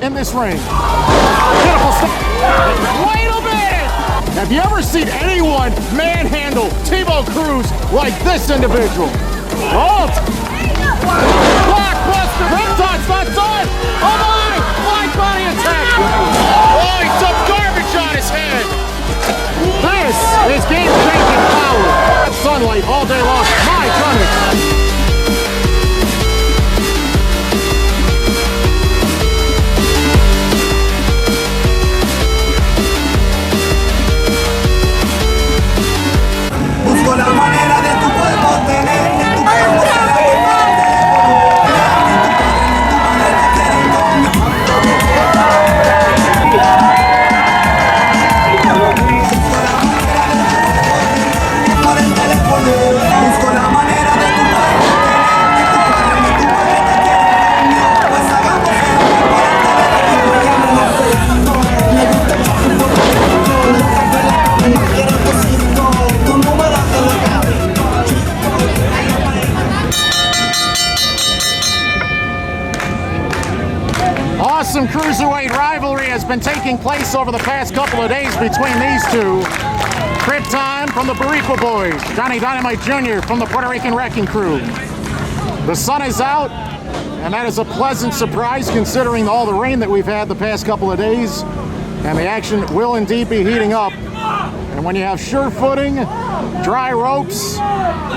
in this ring. Beautiful stuff. Wait a minute! Have you ever seen anyone manhandle Timo Cruz like this individual? Oh! Blockbuster! Cripton's not done! Oh my! Flying body attack! Oh, he took garbage on his head! This is game-changing power! Sunlight all day long. My goodness! Awesome cruiserweight rivalry has been taking place over the past couple of days between these two. CRipton from the Boricua Boys, Johnny Dynamite Jr. from the Puerto Rican Wrecking Crew. The sun is out, and that is a pleasant surprise considering all the rain that we've had the past couple of days, and the action will indeed be heating up. And when you have sure footing, dry ropes,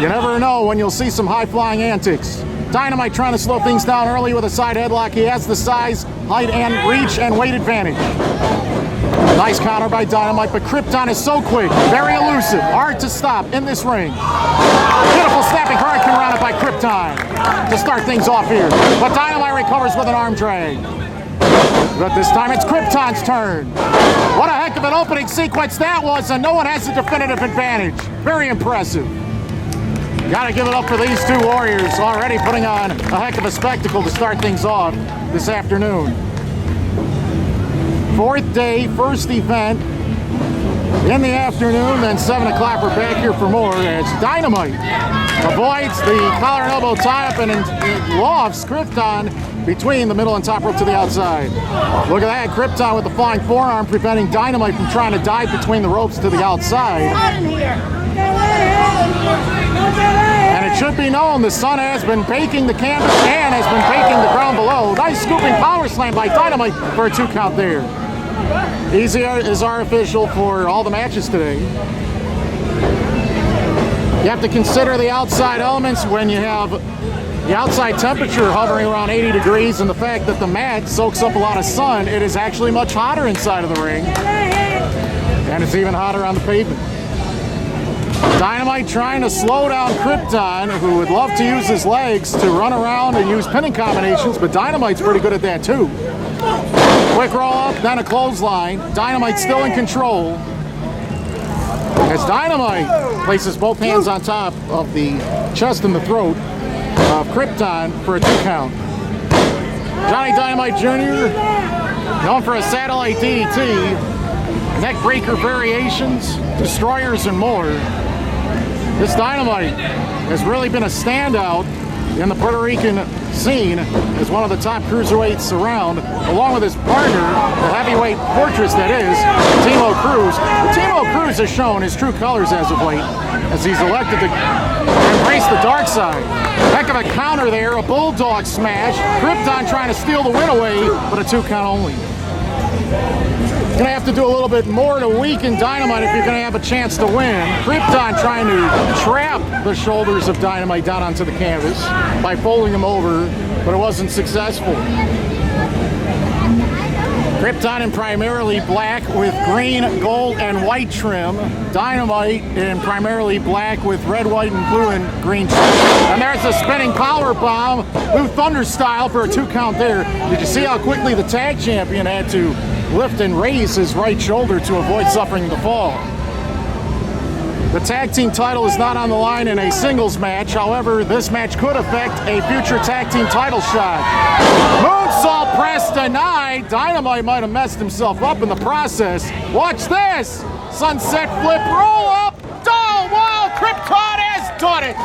you never know when you'll see some high-flying antics. Dynamite trying to slow things down early with a side headlock. He has the size, height, and reach and weight advantage. Nice counter by Dynamite, but CRipton is so quick, very elusive, hard to stop in this ring. Beautiful snapping hurricane rounded by CRipton to start things off here. But Dynamite recovers with an arm drag. But this time it's CRipton's turn. What a heck of an opening sequence that was, and no one has a definitive advantage. Very impressive. Gotta give it up for these two warriors, already putting on a heck of a spectacle to start things off this afternoon. Fourth day, first event in the afternoon, then 7 o'clock we're back here for more as Dynamite avoids the collar and elbow tie-up and lofts CRipton between the middle and top rope to the outside. Look at that, CRipton with the flying forearm preventing Dynamite from trying to dive between the ropes to the outside. And it should be known the sun has been baking the canvas and has been baking the ground below. Nice scooping power slam by Dynamite for a 2 count there. Easy is our official for all the matches today. You have to consider the outside elements when you have the outside temperature hovering around 80 degrees and the fact that the mat soaks up a lot of sun. It is actually much hotter inside of the ring. And it's even hotter on the pavement. Dynamite trying to slow down CRipton, who would love to use his legs to run around and use pinning combinations, but Dynamite's pretty good at that too. Quick roll up, then a clothesline. Dynamite still in control. As Dynamite places both hands on top of the chest and the throat of CRipton for a 2 count. Johnny Dynamite Jr., known for a satellite DDT, neck breaker variations, destroyers, and more. This Dynamite has really been a standout in the Puerto Rican scene as one of the top cruiserweights around, along with his partner, the heavyweight fortress that is Timo Cruz. But Timo Cruz has shown his true colors as of late, as he's elected to embrace the dark side. Heck of a counter there, a bulldog smash. CRipton trying to steal the win away, but a 2 count only. Gonna have to do a little bit more to weaken Dynamite if you're gonna have a chance to win. CRipton trying to trap the shoulders of Dynamite down onto the canvas by folding him over, but it wasn't successful. CRipton in primarily black with green, gold, and white trim. Dynamite in primarily black with red, white, and blue and green trim. And there's a spinning power bomb, Blue Thunder style for a 2 count there. Did you see how quickly the tag champion had to lift and raise his right shoulder to avoid suffering the fall? The tag team title is not on the line in a singles match. However, this match could affect a future tag team title shot. Moonsault press denied. Dynamite might have messed himself up in the process. Watch this. Sunset flip roll up. Oh, wow, CRipton has done it.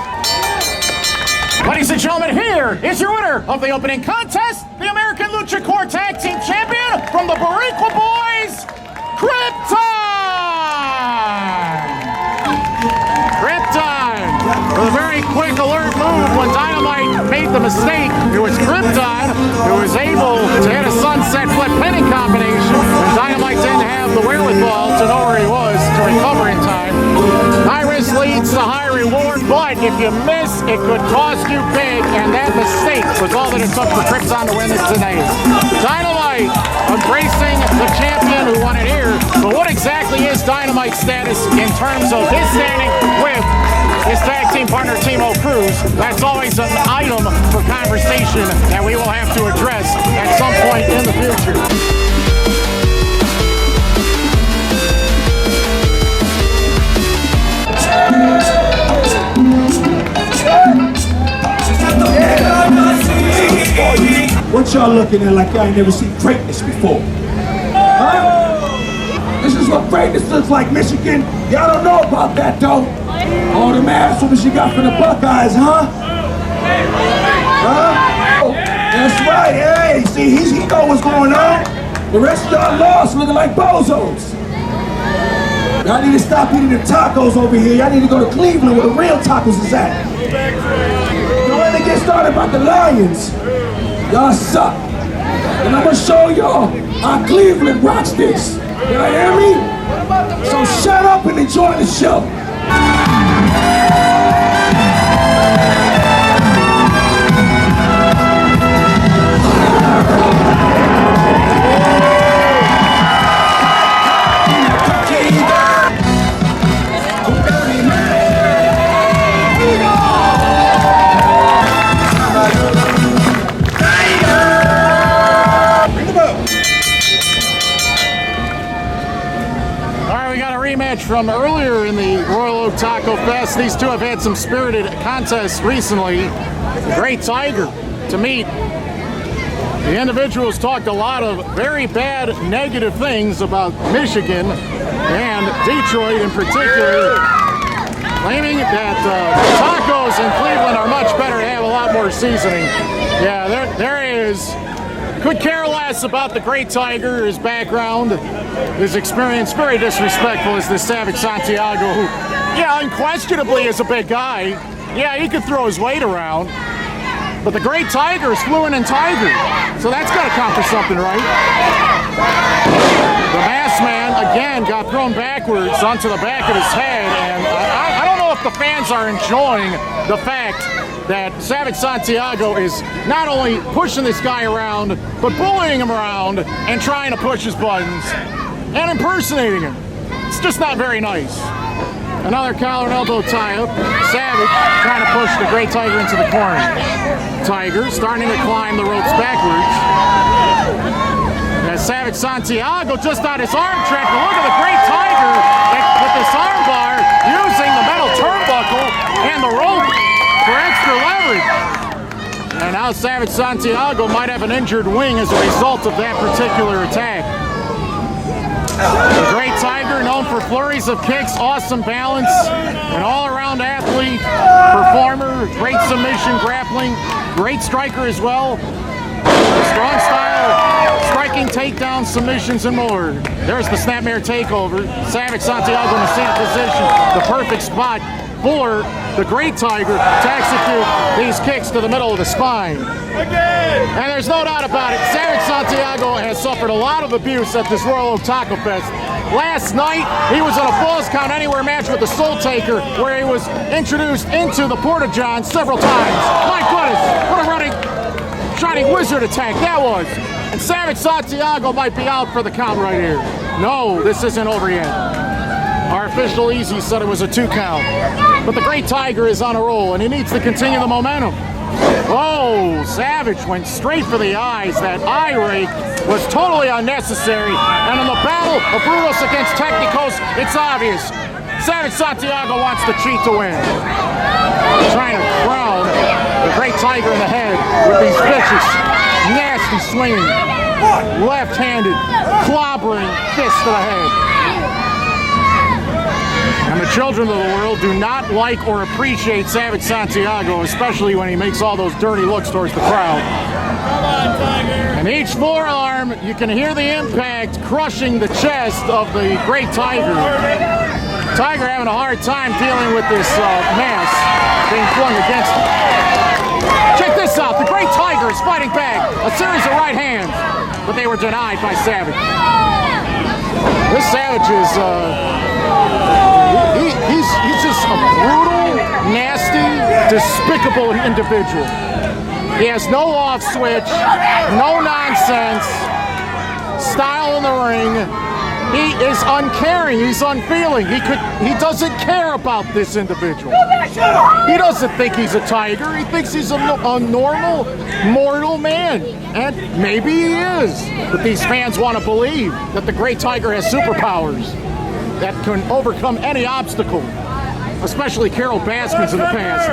Ladies and gentlemen, here is your winner of the opening contest, the American Luchacore Tag Team Champion from the Boricua Boys, CRipton! CRipton! With a very quick alert move when Dynamite made the mistake, it was CRipton who was able to hit a sunset flip pinning combination, and Dynamite didn't have the wherewithal to know where he was to recover in time. High risk leads to high reward, but if you miss, it could cost you big, and that mistake was all that it took for CRipton to win this tonight. Dynamite embracing the champion who won it here, but what exactly is Dynamite's status in terms of his standing with his tag team partner Timo Cruz? That's always an item for conversation that we will have to address at some point in the future. What y'all looking at like y'all ain't never seen greatness before? Huh? This is what greatness looks like, Michigan. Y'all don't know about that though. All the ass whoopers you got from the Buckeyes, huh? Huh? Oh, that's right, hey, see, he know what's going on. The rest of y'all lost looking like bozos. Y'all need to stop eating the tacos over here. Y'all need to go to Cleveland where the real tacos is at. Don't let it get started about the Lions. Y'all suck. And I'm gonna show y'all how Cleveland rocks this. Y'all hear me? So shut up and enjoy the show. From earlier in the Royal Oak Taco Fest, these two have had some spirited contests recently. The Great Tiger to meet. The individuals talked a lot of very bad negative things about Michigan and Detroit in particular, claiming that tacos in Cleveland are much better, have a lot more seasoning. Yeah, there is. Could care less about the Great Tiger, his background, his experience. Very disrespectful is this Savage Santiago, who, yeah, unquestionably is a big guy. Yeah, he could throw his weight around. But the Great Tiger is fluent in Tiger, so that's got to count for something, right? The Masked Man, again, got thrown backwards onto the back of his head, and I don't know if the fans are enjoying the fact that Savage Santiago is not only pushing this guy around, but bullying him around and trying to push his buttons and impersonating him. It's just not very nice. Another collar and elbow tie-up. Savage trying to push the Great Tiger into the corner. Tiger starting to climb the ropes backwards. As Savage Santiago just on his arm track. Look at the Great Tiger with this arm bar using the metal turnbuckle and the rope for extra leverage. And now Savage Santiago might have an injured wing as a result of that particular attack. The Great Tiger, known for flurries of kicks, awesome balance, an all-around athlete, performer, great submission, grappling, great striker as well. Strong style, striking takedowns, submissions, and more. There's the snapmare takeover. Savage Santiago in the same position, the perfect spot for the Great Tiger to execute these kicks to the middle of the spine. And there's no doubt about it, Savage Santiago has suffered a lot of abuse at this Royal Oak Taco Fest. Last night, he was in a Falls Count Anywhere match with the Soultaker, where he was introduced into the Porta-John several times. My goodness, what a running Shining Wizard attack that was. And Savage Santiago might be out for the count right here. No, this isn't over yet. Our official Easy said it was a 2 count. But the Great Tiger is on a roll, and he needs to continue the momentum. Oh, Savage went straight for the eyes. That eye rake was totally unnecessary. And in the battle of Brutus against Technicos, it's obvious. Savage Santiago wants to cheat to win. Trying to crown the Great Tiger in the head with these vicious, nasty swinging, left-handed, clobbering fist to the head. And the children of the world do not like or appreciate Savage Santiago, especially when he makes all those dirty looks towards the crowd. And each forearm, you can hear the impact crushing the chest of the great Tiger. Tiger having a hard time dealing with this mass being flung against him. Check this out, the great Tiger is fighting back. A series of right hands, but they were denied by Savage. This Savage is, he's just a brutal, nasty, despicable individual. He has no off switch, no nonsense, style in the ring. He is uncaring, he's unfeeling. He doesn't care about this individual. He doesn't think he's a tiger, he thinks he's a normal, mortal man. And maybe he is. But these fans want to believe that the great Tiger has superpowers that can overcome any obstacle, especially Carol Baskin's in the past,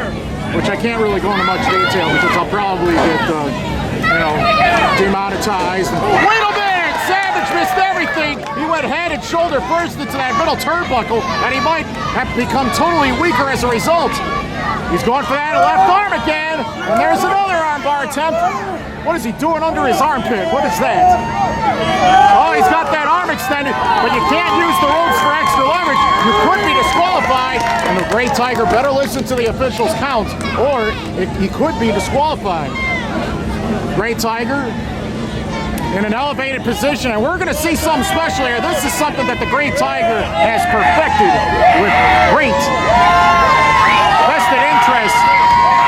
which I can't really go into much detail because I'll probably get, demonetized. Wait a minute! Savage missed everything! He went head and shoulder first into that middle turnbuckle, and he might have become totally weaker as a result. He's going for that left arm again, and there's another armbar attempt. What is he doing under his armpit? What is that? Oh, he's got that arm extended, but you can't use the ropes for extra leverage. You could be disqualified, and the great Tiger better listen to the officials' count, or he could be disqualified. Great Tiger in an elevated position, and we're going to see something special here. This is something that the great Tiger has perfected with great vested interest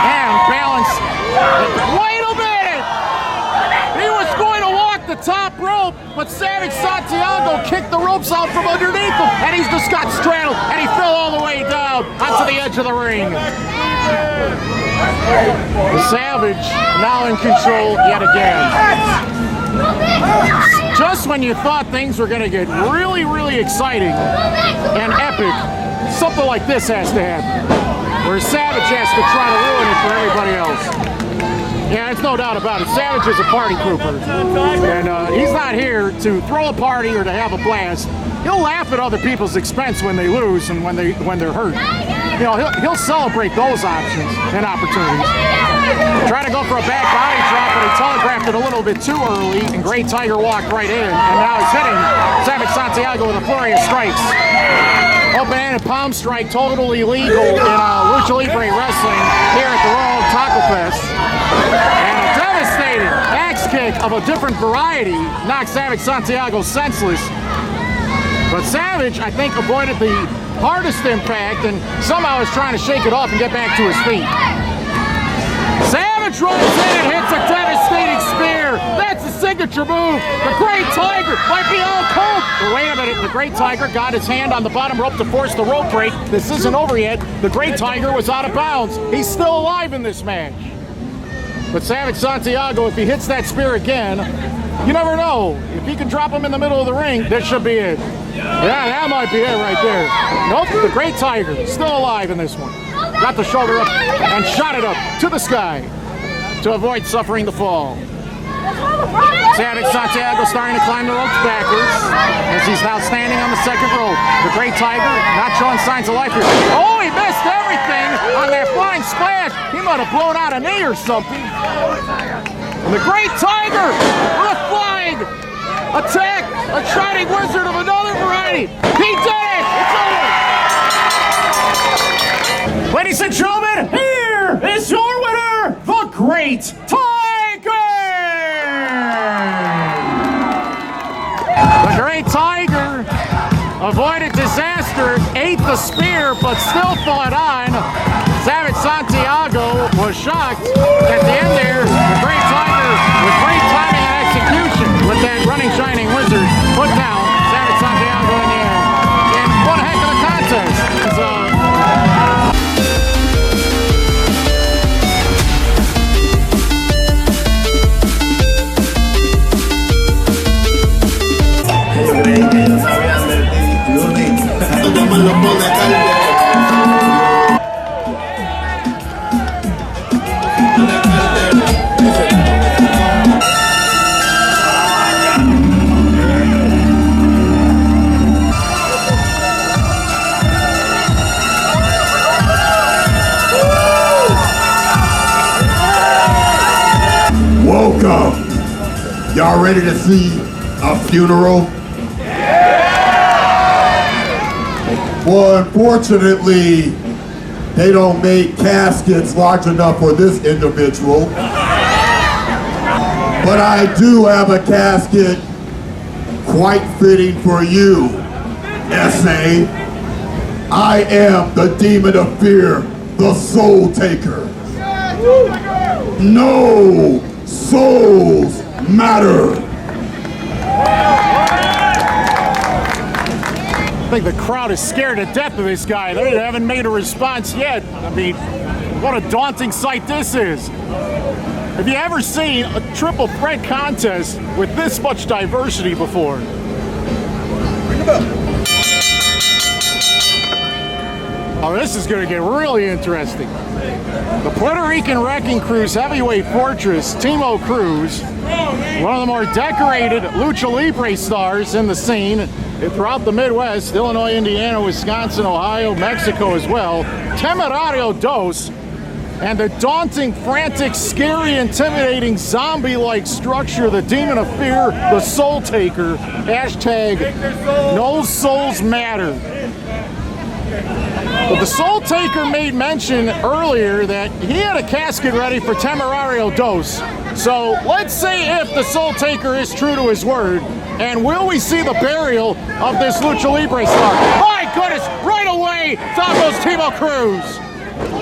and balance. Wait a minute! He was going to walk the top rope, but Savage Santiago kicked the ropes out from underneath him, and he's just got straddled, and he fell all the way down onto the edge of the ring. Savage now in control yet again. Just when you thought things were going to get really, really exciting and epic, something like this has to happen, where Savage has to try to ruin it for everybody else. Yeah, it's no doubt about it. Savage is a party pooper, and he's not here to throw a party or to have a blast. He'll laugh at other people's expense when they lose and when they're hurt. You know, he'll celebrate those options and opportunities. Trying to go for a back body drop, but he telegraphed it a little bit too early, and Great Tiger walked right in, and now he's hitting Savage Santiago with a flurry of strikes. Open-handed palm strike, totally legal in Lucha Libre wrestling here at the Royal Taco Fest. And a devastating axe kick of a different variety knocked Savage Santiago senseless. But Savage, I think, avoided the hardest impact and somehow is trying to shake it off and get back to his feet. Savage runs in and hits a devastating spear. That's a signature move. The Great Tiger might be all cold. But wait a minute, the Great Tiger got his hand on the bottom rope to force the rope break. This isn't over yet. The Great Tiger was out of bounds. He's still alive in this match. But Savage Santiago, if he hits that spear again, you never know. If he can drop him in the middle of the ring, this should be it. Yeah, that might be it right there. Nope, the Great Tiger still alive in this one. Got the shoulder up and shot it up to the sky to avoid suffering the fall. Savage Santiago starting to climb the ropes backwards as he's now standing on the second rope. The Great Tiger not showing signs of life here. Oh, he missed everything on that flying splash. He might have blown out a knee or something. And the Great Tiger with a flying attack, a shining wizard of another variety. He did it! It's over! Ladies and gentlemen, here is your winner, the Great Tiger! The Great Tiger avoided disaster, ate the spear, but still fought on. Savage Santiago was shocked. At the end there, the Great Tiger, with great timing and execution, with that running shining wizard, put down Savage Santiago in the end. And what a heck of a contest! Y'all ready to see a funeral? Well, unfortunately, they don't make caskets large enough for this individual. But I do have a casket quite fitting for you, SA. I am the demon of fear, the Soultaker. No souls matter. I think the crowd is scared to death of this guy. They haven't made a response yet. I mean, what a daunting sight this is. Have you ever seen a triple threat contest with this much diversity before? Bring him up. Oh, this is going to get really interesting. The Puerto Rican Wrecking Crew's heavyweight fortress, Timo Cruz, one of the more decorated Lucha Libre stars in the scene throughout the Midwest, Illinois, Indiana, Wisconsin, Ohio, Mexico as well, Temerario Dos, and the daunting, frantic, scary, intimidating, zombie-like structure, the Demon of Fear, the Soultaker, hashtag No Souls Matter. But the Soultaker made mention earlier that he had a casket ready for Temerario Dos. So let's say if the Soultaker is true to his word, and will we see the burial of this Lucha Libre star? My goodness, right away, down goes Timo Cruz.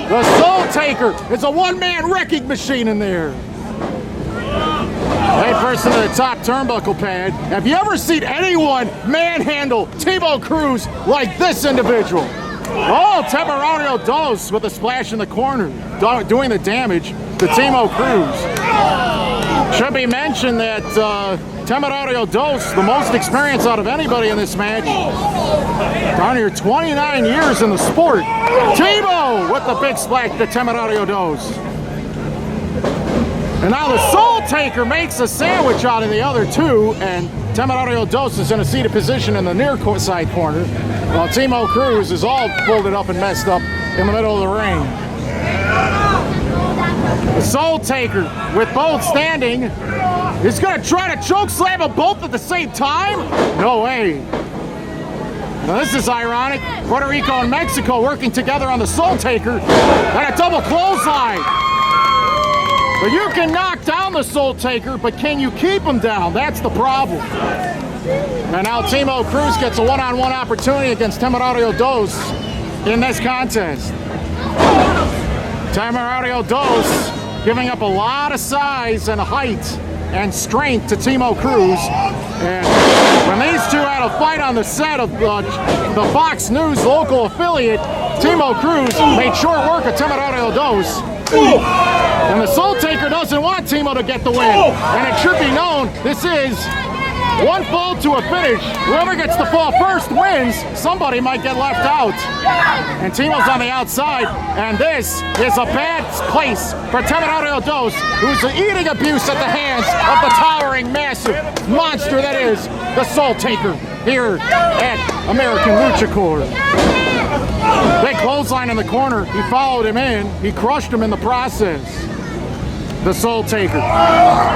The Soultaker is a one-man wrecking machine in there. Head first into the top turnbuckle pad. Have you ever seen anyone manhandle Timo Cruz like this individual? Oh, Temerario Dos with a splash in the corner, doing the damage to Timo Cruz. Should be mentioned that Temerario Dos, the most experience out of anybody in this match. Down here, 29 years in the sport. Timo with the big splash to Temerario Dos. And now the Soultaker makes a sandwich out of the other two, and Temerario Dos is in a seated position in the near side corner, while Timo Cruz is all folded up and messed up in the middle of the ring. The Soultaker, with both standing, is going to try to choke slam them both at the same time? No way. Now this is ironic. Puerto Rico and Mexico working together on the Soultaker, and a double clothesline. But you can knock down the Soultaker, but can you keep him down? That's the problem. And now Timo Cruz gets a one-on-one opportunity against Temerario Dos in this contest. Temerario Dos giving up a lot of size and height and strength to Timo Cruz. And when these two had a fight on the set of the Fox News local affiliate, Timo Cruz made short work of Temerario Dos. And the Soultaker doesn't want Timo to get the win. And it should be known, this is one fall to a finish. Whoever gets the fall first wins. Somebody might get left out. And Timo's on the outside. And this is a bad place for Temerario Dos, who's eating abuse at the hands of the towering, massive monster that is the Soultaker here at American Luchacore. Big clothesline in the corner. He followed him in. He crushed him in the process. The Soultaker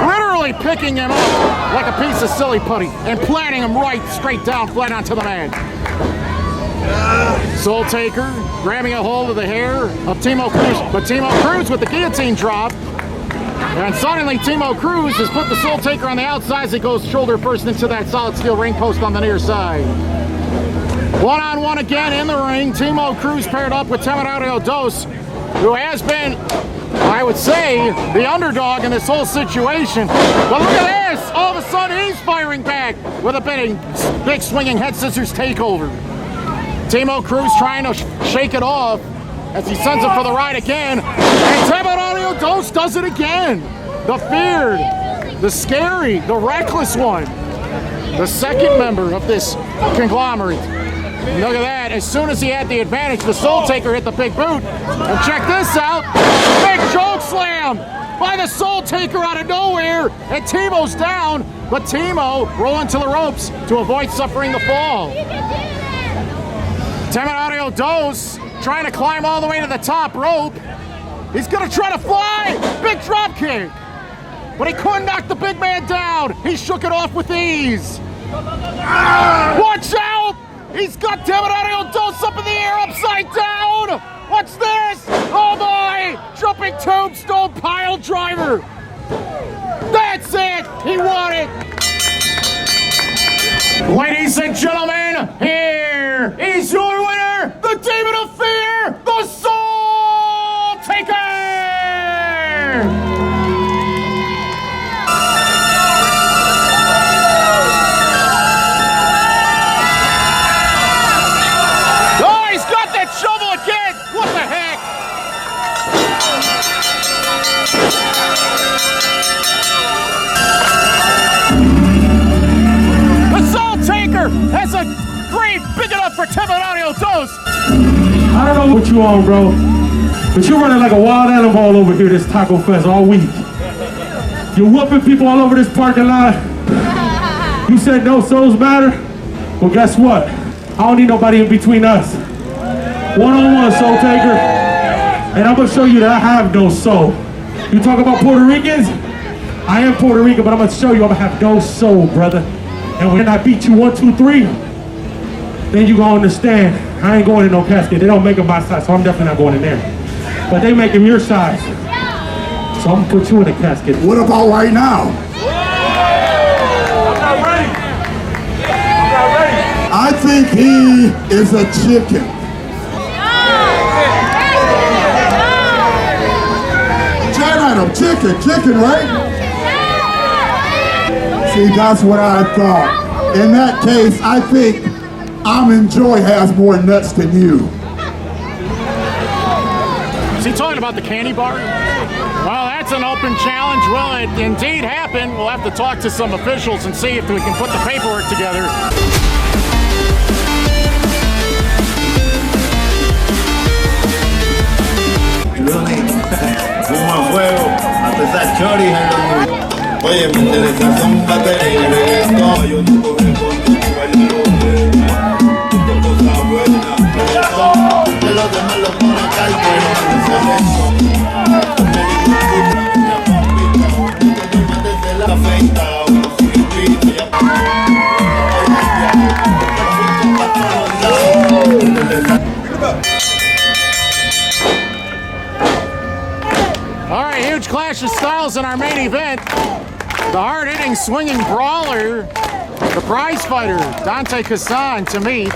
literally picking him up like a piece of silly putty and planting him right straight down flat onto the mat. Soultaker grabbing a hold of the hair of Timo Cruz, but Timo Cruz with the guillotine drop. And suddenly Timo Cruz has put the Soultaker on the outside as he goes shoulder first into that solid steel ring post on the near side. One-on-one again in the ring. Timo Cruz paired up with Temerario Dos, who has been, I would say, the underdog in this whole situation. But look at this! All of a sudden, he's firing back with a big swinging head scissors takeover. Timo Cruz trying to shake it off as he sends him for the ride again. And Temerario Dos does it again. The feared, the scary, the reckless one. The second member of this conglomerate. Look at that. As soon as he had the advantage, the Soultaker hit the big boot. And check this out. Big choke slam by the Soultaker out of nowhere. And Timo's down, but Timo rolling to the ropes to avoid suffering the fall. Temerario Dos trying to climb all the way to the top rope. He's going to try to fly. Big drop kick. but he couldn't knock the big man down. He shook it off with ease. Watch out! He's got Temerario Dose up in the air, upside down! What's this? Oh boy! Jumping tombstone pile driver! That's it! He won it! Ladies and gentlemen, here is your winner, the Demon of Fear, the Soultaker! Oh, he's got that shovel again! What the heck? Has a grave big enough for Temerario Dose. I don't know what you on, bro, but you're running like a wild animal over here this Taco Fest all week. You're whooping people all over this parking lot. You said no souls matter? Well, guess what? I don't need nobody in between us. One-on-one, Soultaker. And I'm gonna show you that I have no soul. You talk about Puerto Ricans? I am Puerto Rican, but I'm gonna show you I'm gonna have no soul, brother. And when I beat you 1, 2, 3, then you gonna understand. I ain't going in no casket. They don't make them my size, so I'm definitely not going in there. But they make them your size. So I'm gonna put you in a casket. What about right now? I'm not ready. I'm not ready. I think he is a chicken. Jan item, chicken, right? See, that's what I thought. In that case, I think Joy has more nuts than you. Is he talking about the candy bar? Well, that's an open challenge. Will it indeed happen? We'll have to talk to some officials and see if we can put the paperwork together. Oye, me interesa son batería y reggaetón. Yo no coge con tu baile tu cosa buena. De los demás los pone a calcular. La feita, uno sigue triste. All right, huge clash of styles in our main event. The hard-hitting, swinging brawler, the prize fighter, Donte Casson, to meet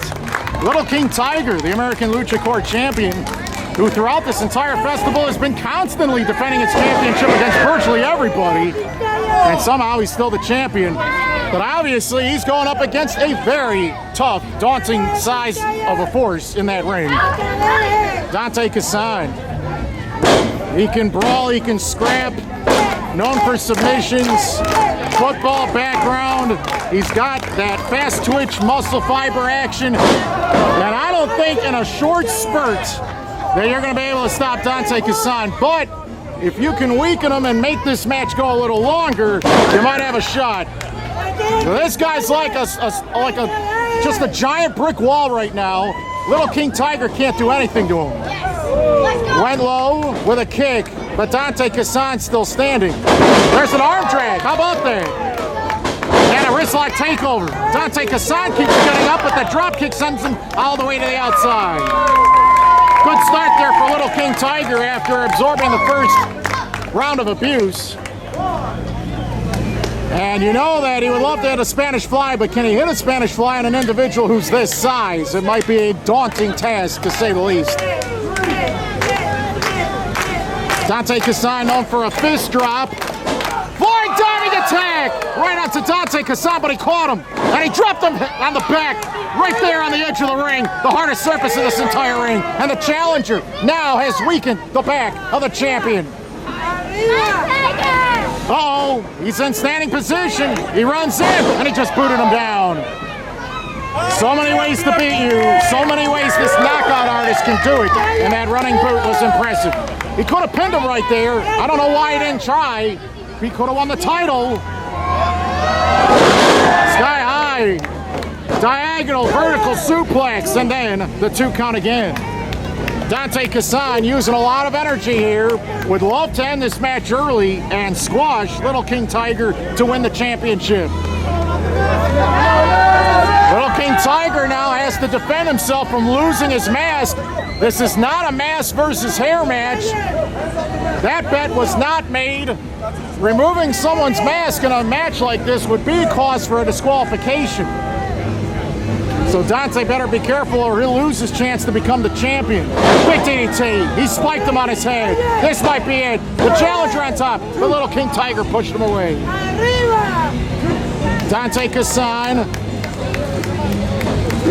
Little King Tiger, the American Luchacore champion, who throughout this entire festival has been constantly defending its championship against virtually everybody, and somehow he's still the champion. But obviously, he's going up against a very tough, daunting size of a force in that ring. Donte Casson. He can brawl, he can scrap. Known for submissions, football background. He's got that fast twitch muscle fiber action. And I don't think in a short spurt that you're going to be able to stop Donte Casson. But if you can weaken him and make this match go a little longer, you might have a shot. So this guy's like just a giant brick wall right now. Little King Tiger can't do anything to him. Went low with a kick, but Donte Casson's still standing. There's an arm drag. How about that? And a wrist lock takeover. Donte Casson keeps getting up, but the drop kick sends him all the way to the outside. Good start there for Little King Tiger after absorbing the first round of abuse. And you know that he would love to hit a Spanish fly, but can he hit a Spanish fly on an individual who's this size? It might be a daunting task, to say the least. Donte Casson known for a fist drop. Flying diving attack! Right onto Donte Casson, but he caught him. And he dropped him on the back, right there on the edge of the ring, the hardest surface of this entire ring. And the challenger now has weakened the back of the champion. Uh-oh, he's in standing position. He runs in, and he just booted him down. So many ways to beat you. So many ways this knockout artist can do it. And that running boot was impressive. He could have pinned him right there. I don't know why he didn't try. He could have won the title. Sky high. Diagonal vertical suplex. And then the 2 count again. Donte Casson using a lot of energy here. Would love to end this match early and squash Little King Tiger to win the championship. Little King Tiger now has to defend himself from losing his mask. This is not a mask versus hair match. That bet was not made. Removing someone's mask in a match like this would be cause for a disqualification. So Donte better be careful or he'll lose his chance to become the champion. Big DDT, he spiked him on his head. This might be it. The challenger on top, but Little King Tiger pushed him away. Donte Casson,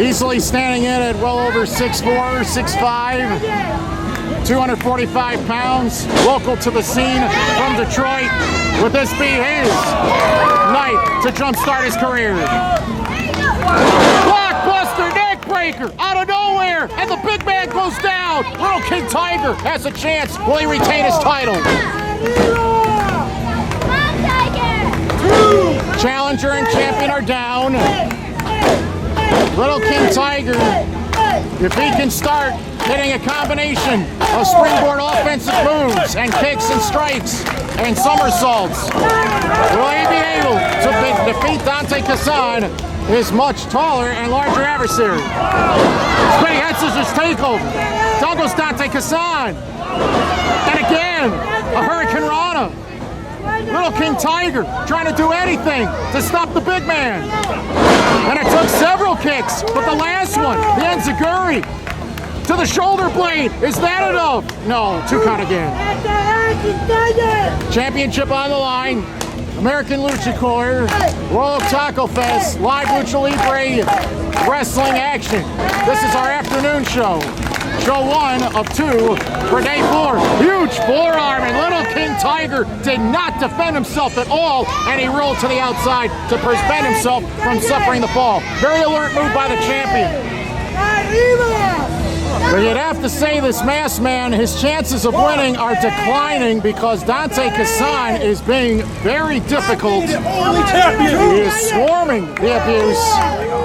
easily standing in at well over 6'4", 6'5", 245 pounds, local to the scene from Detroit. Would this be his night to jumpstart his career? Blockbuster neck breaker out of nowhere, and the big man goes down. Little King Tiger has a chance. Will he retain his title? Challenger and champion are down. Little King Tiger, if he can start hitting a combination of springboard offensive moves and kicks and strikes and somersaults, will he be able to defeat Donte Casson, his much taller and larger adversary? Spinning head scissors takeover. Down goes Donte Casson. And again, a Hurricane Rana. Little King Tiger trying to do anything to stop the big man. And it took several kicks, but the last one, the enziguri to the shoulder blade. Is that enough? No, 2 count again. Championship on the line. American Luchacore, World Taco Fest, live Lucha Libre wrestling action. This is our afternoon show. Show 1 of 2 for day 4. Huge forearm, and Little King Tiger did not defend himself at all, and he rolled to the outside to prevent himself from suffering the fall. Very alert move by the champion. But you'd have to say this masked man, his chances of winning are declining because Donte Casson is being very difficult. He is swarming the abuse,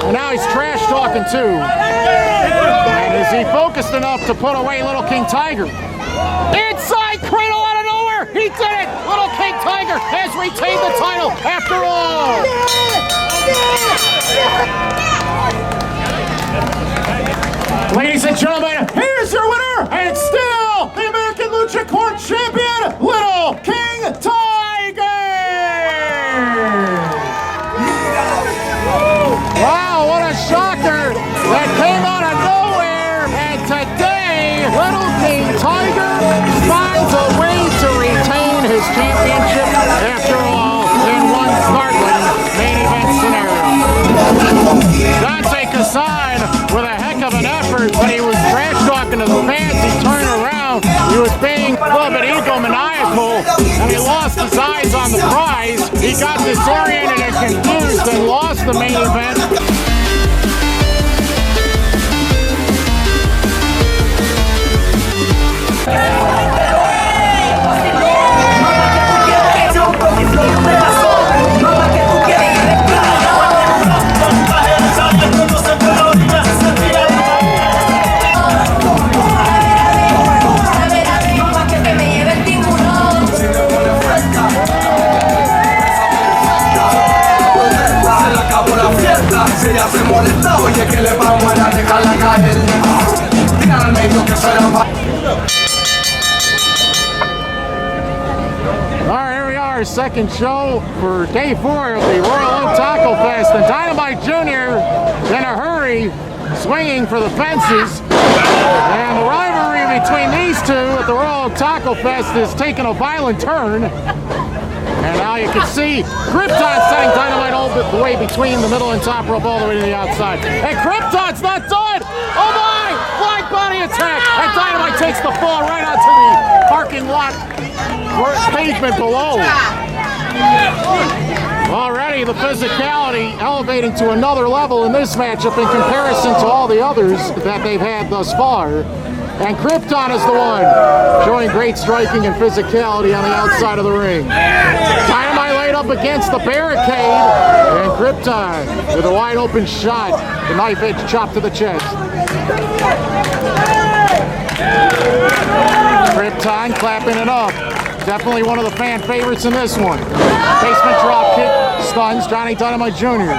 and now he's trash talking too. And is he focused enough to put away Little King Tiger? Inside cradle out of nowhere! He did it! Little King Tiger has retained the title after all! Ladies and gentlemen, here's your winner, and still the American Luchacore champion, Little King Tiger! Wow, what a shocker that came out of nowhere, and today, Little King Tiger finds a way to retain his championship after all in one startling main event scenario. Donte Casson with a heck of an effort, but he was trash talking to the fans. He turned around, he was being a little bit egomaniacal, and he lost his eyes on the prize. He got disoriented and confused and lost the main event. Si ella se molesta, oye, que le vamos a dejarla caer. Tira al medio que soy la. All right, here we are, second show for day 4 of the Royal Oak Taco Fest. And Dynamite Jr. in a hurry, swinging for the fences. And the rivalry between these two at the Royal Oak Taco Fest is taking a violent turn. And now you can see CRipton setting Dynamite all the way between the middle and top rope all the way to the outside. And CRipton's not done! Oh my! Flying body attack! And Dynamite takes the fall right onto the parking lot pavement below. Already the physicality elevating to another level in this matchup in comparison to all the others that they've had thus far. And CRipton is the one showing great striking and physicality on the outside of the ring. Dynamite laid up against the barricade, and CRipton with a wide open shot, the knife edge chop to the chest. CRipton clapping it up. Definitely one of the fan favorites in this one. Basement drop kick stuns Johnny Dynamite Jr.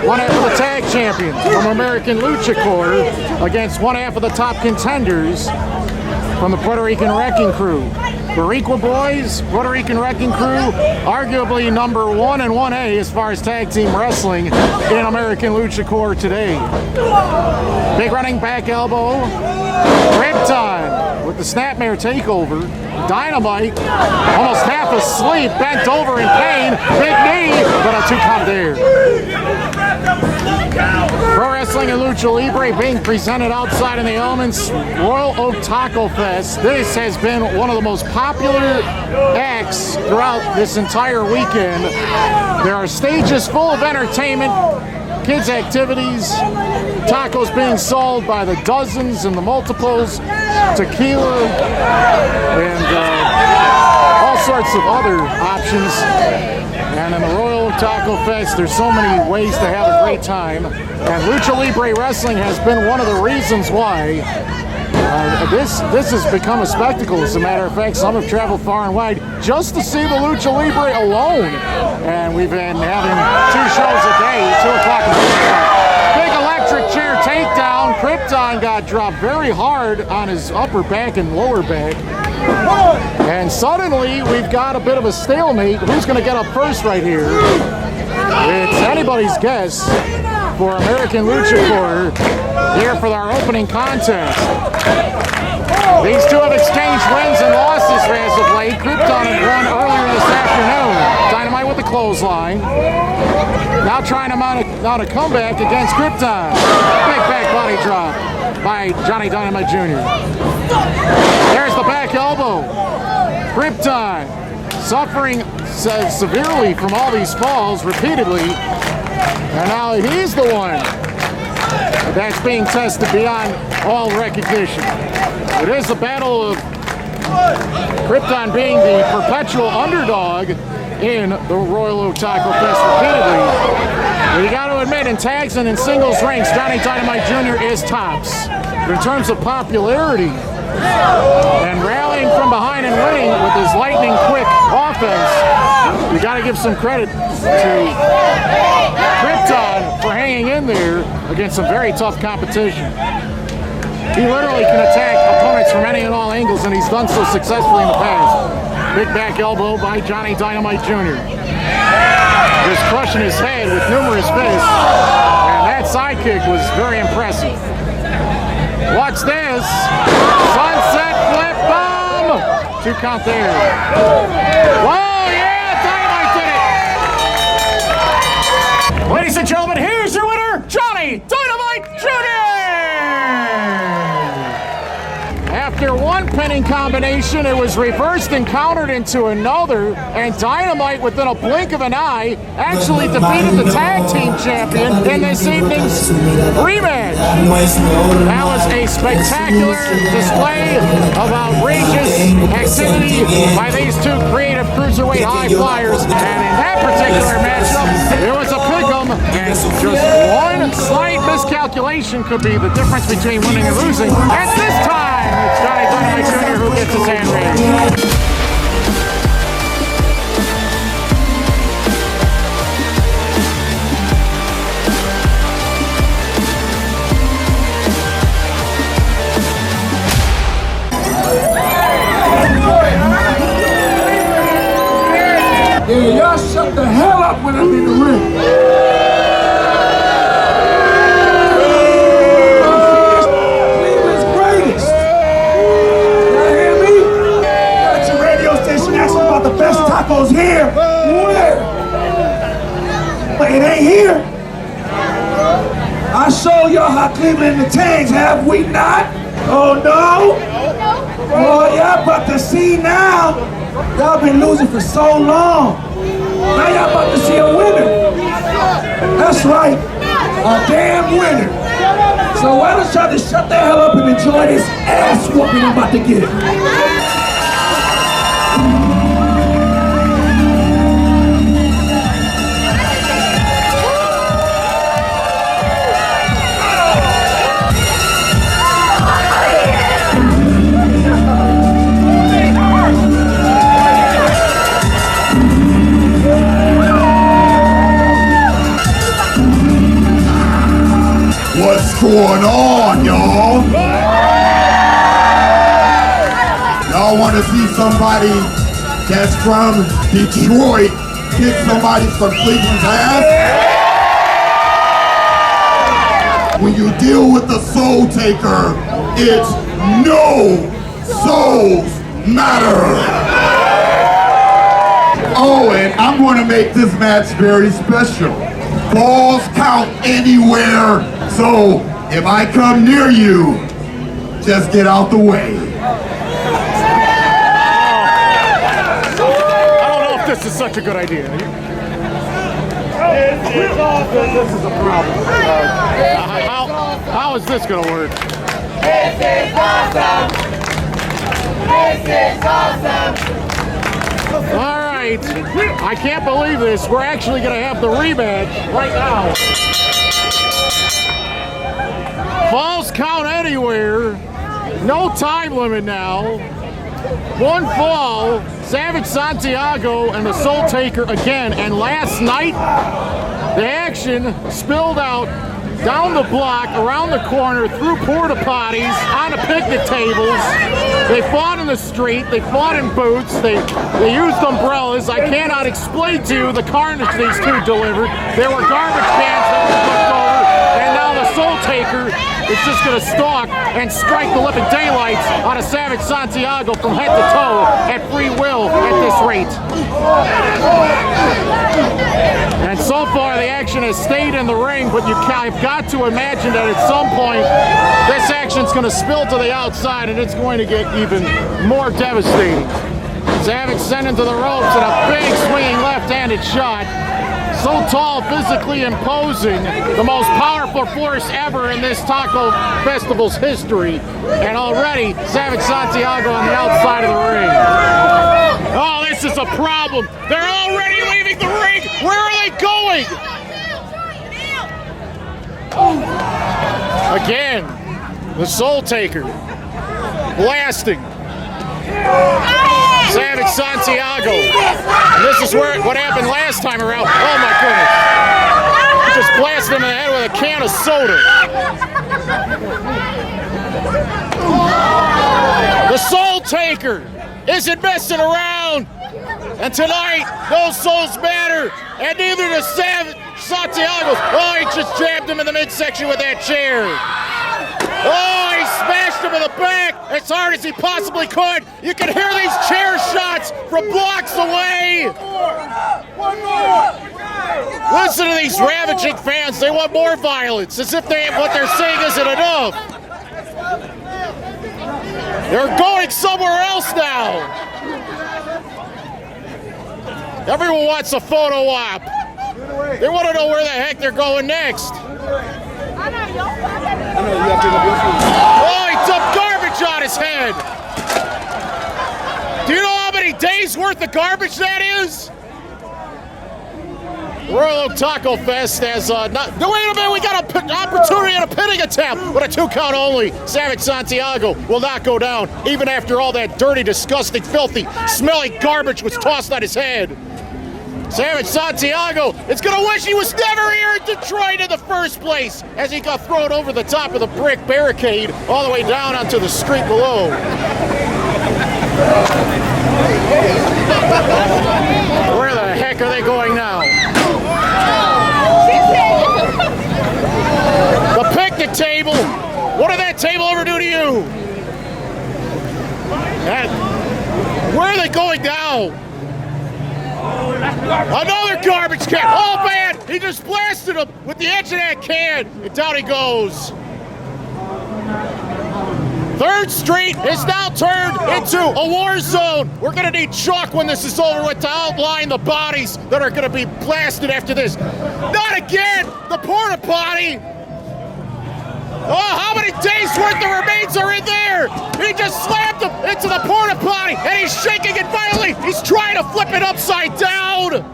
One half of the tag champions from American Luchacore against one half of the top contenders from the Puerto Rican Wrecking Crew. Boricua Boys, Puerto Rican Wrecking Crew, arguably number 1 and 1A as far as tag team wrestling in American Luchacore today. Big running back elbow. CRipton with the snapmare takeover. Dynamite, almost half asleep, bent over in pain. Big knee, but a 2 count there. Pro Wrestling and Lucha Libre being presented outside in the elements. Royal Oak Taco Fest. This has been one of the most popular acts throughout this entire weekend. There are stages full of entertainment, kids' activities, tacos being sold by the dozens and the multiples, tequila, and all sorts of other options. And in the Royal Taco Fest, there's so many ways to have a great time. And Lucha Libre Wrestling has been one of the reasons why this has become a spectacle. As a matter of fact, some have traveled far and wide just to see the Lucha Libre alone. And we've been having 2 shows a day, 2 o'clock and 4 o'clock. Big electric chair takedown. CRipton got dropped very hard on his upper back and lower back. And suddenly, we've got a bit of a stalemate. Who's going to get up first right here? It's anybody's guess for American Luchacore here for our opening contest. These two have exchanged wins and losses as of late. CRipton had won earlier this afternoon. Dynamite with the clothesline. Now trying to mount a comeback against CRipton. Big back body drop by Johnny Dynamite Jr. There's the back elbow. CRipton suffering severely from all these falls repeatedly. And now he's the one that's being tested beyond all recognition. It is a battle of CRipton being the perpetual underdog in the Royal Oak Taco Fest repeatedly. But you got to admit, in tags and in singles ranks, Johnny Dynamite Jr. is tops. But in terms of popularity and rallying from behind and winning with his lightning quick offense, you got to give some credit to CRipton for hanging in there against some very tough competition. He literally can attack opponents from any and all angles, and he's done so successfully in the past. Big back elbow by Johnny Dynamite Jr. Just crushing his head with numerous fists, and that side kick was very impressive. Watch this. Sunset flip bomb. 2 count there. Whoa, yeah, Dynamite did it. Ladies and gentlemen, here's your winner, Johnny Dynamite Jr. After one pinning combination, it was reversed and countered into another, and Dynamite, within a blink of an eye, actually defeated the tag team champion in this evening's rematch. That was a spectacular display of outrageous activity by these 2 creative cruiserweight high flyers, and in that particular matchup, it was a pick'em, and just one slight miscalculation could be the difference between winning and losing. At this time, it's Johnny Dynamite Jr. who gets his hand raised. Yeah, y'all shut the hell up when I'm in the ring. Cleveland's greatest. Y'all hear me? Got your radio station asking about the best tacos here. Where? But it ain't here. I show y'all how Cleveland and the Tangs, have we not? Oh no? Oh, y'all about to see now. Y'all been losing for so long. Now y'all about to see a winner. That's right, a damn winner. So why don't y'all just shut the hell up and enjoy this ass whooping I'm about to get it. What's going on, y'all? Y'all want to see somebody that's from Detroit kick somebody from Cleveland's ass? When you deal with the Soultaker, it's no souls matter. Oh, and I'm going to make this match very special. Balls count anywhere, so if I come near you, just get out the way. I don't know if this is such a good idea. This is a problem. How is this going to work? This is awesome! This is awesome! All right, I can't believe this. We're actually going to have the rematch right now. Falls count anywhere. No time limit now. One fall. Savage Santiago and the Soultaker again. And last night, the action spilled out down the block, around the corner, through porta potties, onto picnic tables. They fought in the street, they fought in boots, they used umbrellas. I cannot explain to you the carnage these two delivered. There were garbage cans that were flipped over, and now the Soultaker is just going to stalk and strike the living daylights out of Savage Santiago from head to toe at free will at this rate. And so far, the action has stayed in the ring, but I've got to imagine that at some point, this action's going to spill to the outside, and it's going to get even more devastating. Savage sent into the ropes and a big swinging left-handed shot. So tall, physically imposing, the most powerful force ever in this Taco Festival's history. And already, Savage Santiago on the outside of the ring. Oh, this is a problem. They're already leaving the ring. Where are they going? Again, the Soultaker blasting Savage Santiago. And this is what happened last time around. Oh my goodness. He just blasted him in the head with a can of soda. The Soultaker isn't messing around. And tonight, no souls matter. And neither does Savage Santiago. Oh, he just jabbed him in the midsection with that chair. Oh, he smashed him in the back as hard as he possibly could. You can hear these chair shots from blocks away. One more! Listen to these ravaging fans. They want more violence, as if what they're saying isn't enough. They're going somewhere else now. Everyone wants a photo op. They want to know where the heck they're going next. Oh, he dumped garbage on his head. Do you know how many days worth of garbage that is? Royal Oak Taco Fest has wait a minute, we got an opportunity and a pinning attempt, but a 2 count only. Savage Santiago will not go down, even after all that dirty, disgusting, filthy, smelly garbage was tossed on his head. Savage Santiago is going to wish he was never here in Detroit in the first place, as he got thrown over the top of the brick barricade all the way down onto the street below. Where the heck are they going now? The picnic table. What did that table ever do to you? Where are they going now? Another garbage can. Oh man, he just blasted him with the edge of that can, and down he goes. 3rd Street is now turned into a war zone. We're gonna need chalk when this is over with to outline the bodies that are gonna be blasted after this. Not again, the porta potty. Oh, how many days worth of remains are in there? He just slammed him into the porta potty, and he's shaking it violently. He's trying to flip it upside down.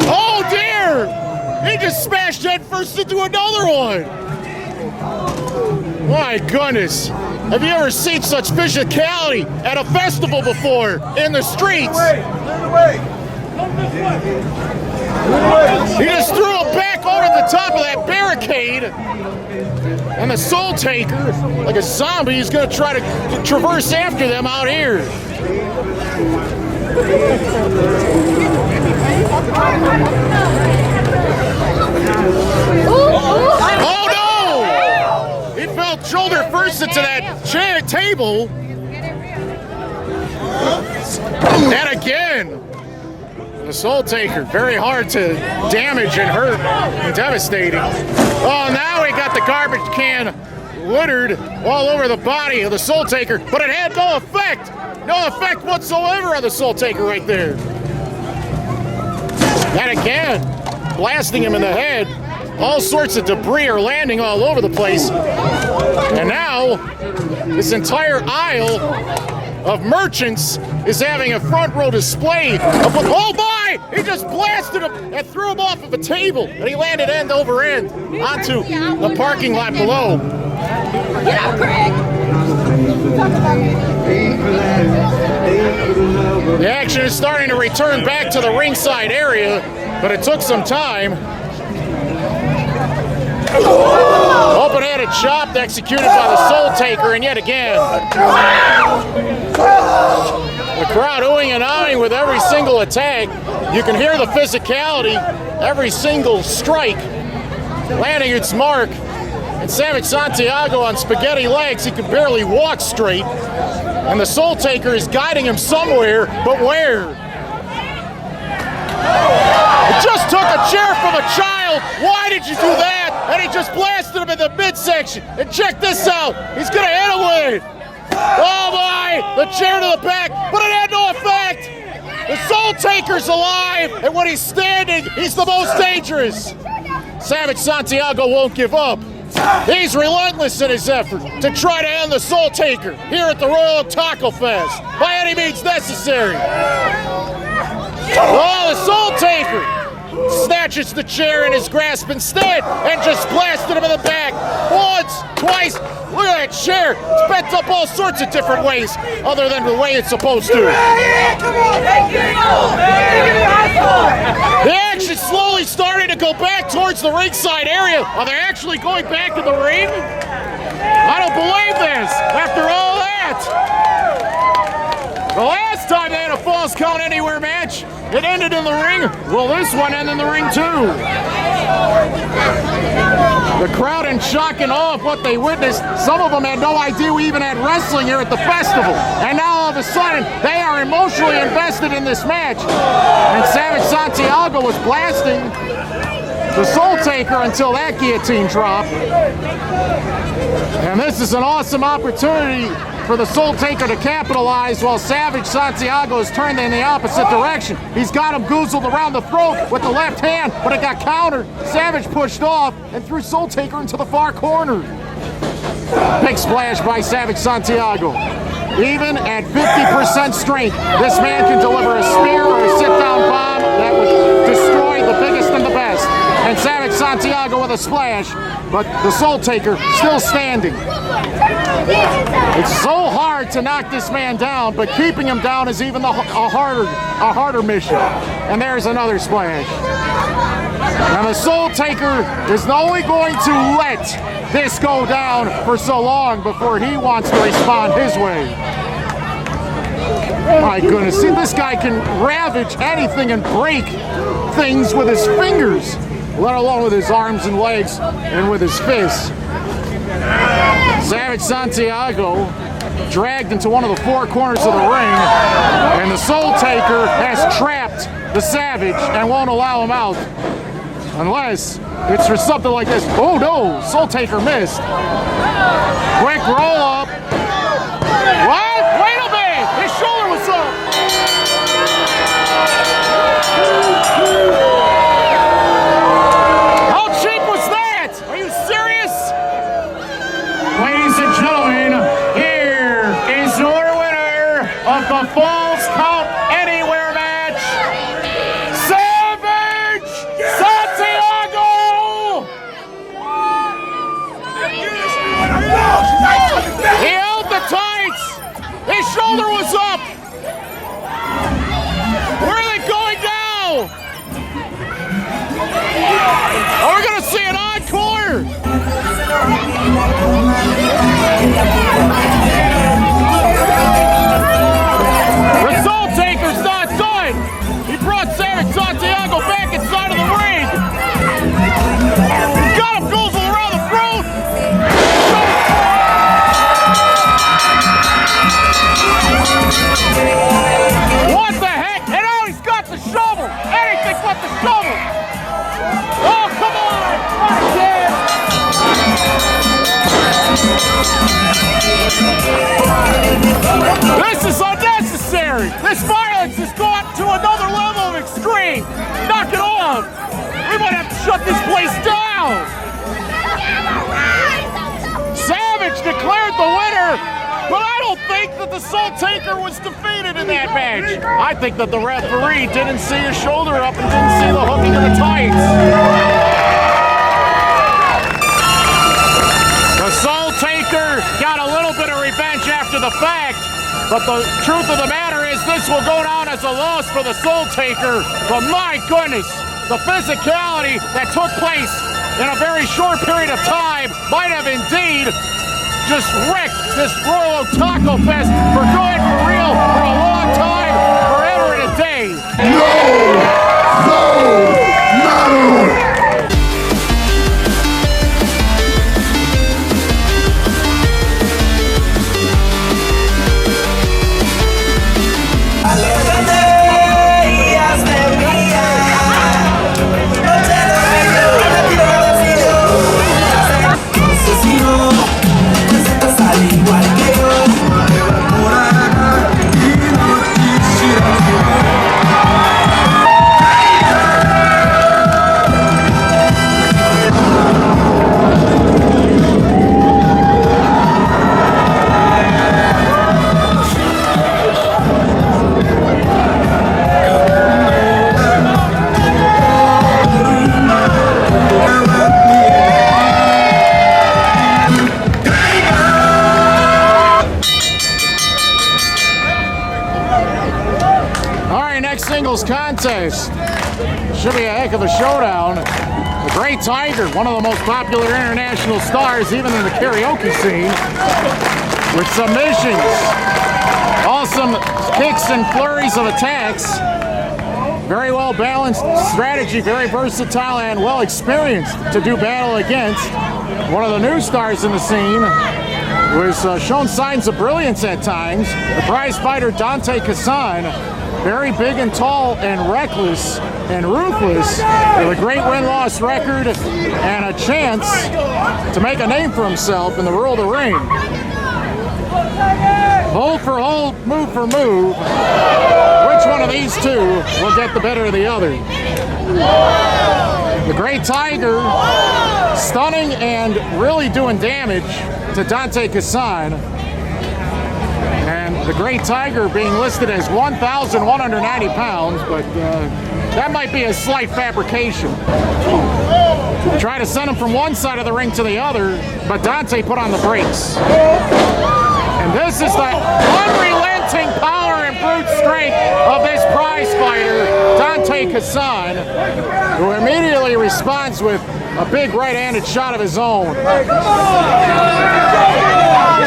Oh dear! He just smashed head first into another one. My goodness. Have you ever seen such physicality at a festival before in the streets? He just threw him back over the top of that And the Soultaker, like a zombie, is going to try to traverse after them out here. Oh no! He fell shoulder first into that chair table. And again, the Soultaker, very hard to damage and hurt and devastating. Oh, now he got the garbage can littered all over the body of the Soultaker, but it had no effect. No effect whatsoever on the Soultaker right there. And again, blasting him in the head. All sorts of debris are landing all over the place. And now, this entire aisle of merchants is having a front row display of what, oh my! He just blasted him and threw him off of a table, and he landed end over end onto the parking lot below. Get out, Craig! The action is starting to return back to the ringside area, but it took some time. Open-handed chop executed by the Soultaker, and yet again, the crowd oohing and ahhing with every single attack. You can hear the physicality, every single strike landing its mark. And Savage Santiago on spaghetti legs, he can barely walk straight. And the Soultaker is guiding him somewhere, but where? It just took a chair from a child. Why did you do that? And he just blasted him in the midsection. And check this out. He's going to hit him with it. Oh my! The chair to the back, but it had no effect. The Soultaker's alive, and when he's standing, he's the most dangerous. Savage Santiago won't give up. He's relentless in his effort to try to end the Soultaker here at the Royal Taco Fest by any means necessary. Oh, the Soultaker snatches the chair in his grasp instead and just blasted him in the back. Once, twice. Look at that chair. It's bent up all sorts of different ways other than the way it's supposed to. The action slowly starting to go back towards the ringside area. Are they actually going back to the ring? I don't believe this after all that. The last time they had a Falls Count Anywhere match, it ended in the ring. Well, this one ended in the ring too. The crowd in shock and awe of what they witnessed. Some of them had no idea we even had wrestling here at the festival. And now all of a sudden, they are emotionally invested in this match. And Savage Santiago was blasting the Soultaker until that guillotine dropped. And this is an awesome opportunity for the Soultaker to capitalize while Savage Santiago is turned in the opposite direction. He's got him goozled around the throat with the left hand, but it got countered. Savage pushed off and threw Soultaker into the far corner. Big splash by Savage Santiago. Even at 50% strength, this man can deliver a spear or a sit-down bomb that would destroy the biggest and the best. And Savage Santiago with a splash, but the Soultaker still standing. It's so hard to knock this man down, but keeping him down is even a harder mission. And there's another splash. And the Soultaker is only going to let this go down for so long before he wants to respond his way. My goodness, see, this guy can ravage anything and break things with his fingers, let alone with his arms and legs and with his fists. Savage Santiago dragged into one of the four corners of the ring, and the Soultaker has trapped the Savage and won't allow him out. Unless it's for something like this. Oh no, Soultaker missed. Quick roll up. What? Wait a minute! His shoulder was up! How cheap was that? Are you serious? Ladies and gentlemen, here is your winner of the Falls Count Anywhere match, Savage Santiago! He held the tights! now. Savage declared the winner, but I don't think that the Soultaker was defeated in that match. I think that the referee didn't see his shoulder up and didn't see the hooking of the tights. The Soultaker got a little bit of revenge after the fact, but the truth of the matter is this will go down as a loss for the Soultaker. But my goodness, the physicality that took place in a very short period of time might have indeed just wrecked this Royal Taco Fest for good, for real, for a long time, forever and a day. No soul matter. Singles contest. Should be a heck of a showdown. The Great Tiger, one of the most popular international stars, even in the karaoke scene, with submissions, awesome kicks and flurries of attacks, very well balanced strategy, very versatile and well experienced to do battle against. One of the new stars in the scene, who has shown signs of brilliance at times, the prize fighter Donte Casson. Very big and tall and reckless and ruthless, with a great win-loss record and a chance to make a name for himself in the world of ring. Hold for hold, move for move. Which one of these two will get the better of the other? The Great Tiger stunning and really doing damage to Donte Casson. And the Great Tiger being listed as 1,190 pounds, but that might be a slight fabrication. Try to send him from one side of the ring to the other, but Donte put on the brakes. And this is the unrelenting power and brute strength of this prize fighter, Donte Casson, who immediately responds with a big right-handed shot of his own.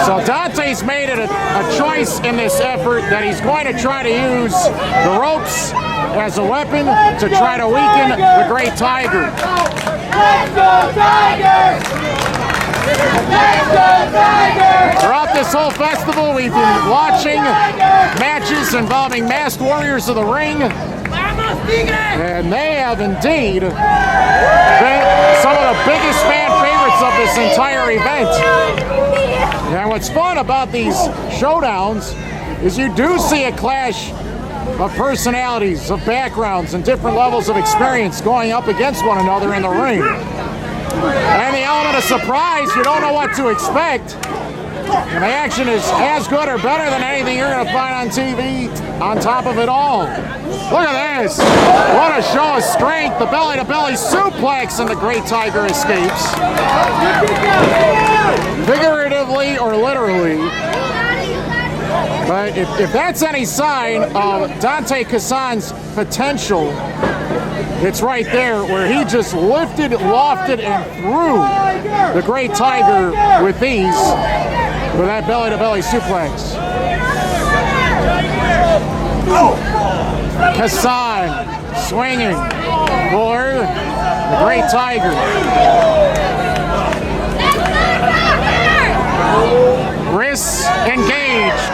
So Dante's made it a choice in this effort that he's going to try to use the ropes as a weapon to try to weaken the Great Tiger. Let's go Tigers! Let's go Tigers! Throughout this whole festival, we've been watching matches involving masked warriors of the ring. And they have indeed been some of the biggest fan favorites of this entire event. And what's fun about these showdowns is you do see a clash of personalities, of backgrounds, and different levels of experience going up against one another in the ring. And the element of surprise, you don't know what to expect. And the action is as good or better than anything you're going to find on TV on top of it all. Look at this. What a show of strength. The belly-to-belly suplex, and the Great Tiger escapes. Figuratively or literally. But if that's any sign of Donte Casson's potential, it's right there where he just lifted, lofted, and threw the Great Tiger with ease with that belly-to-belly suplex. Casson swinging for the Great Tiger. Wrists engaged.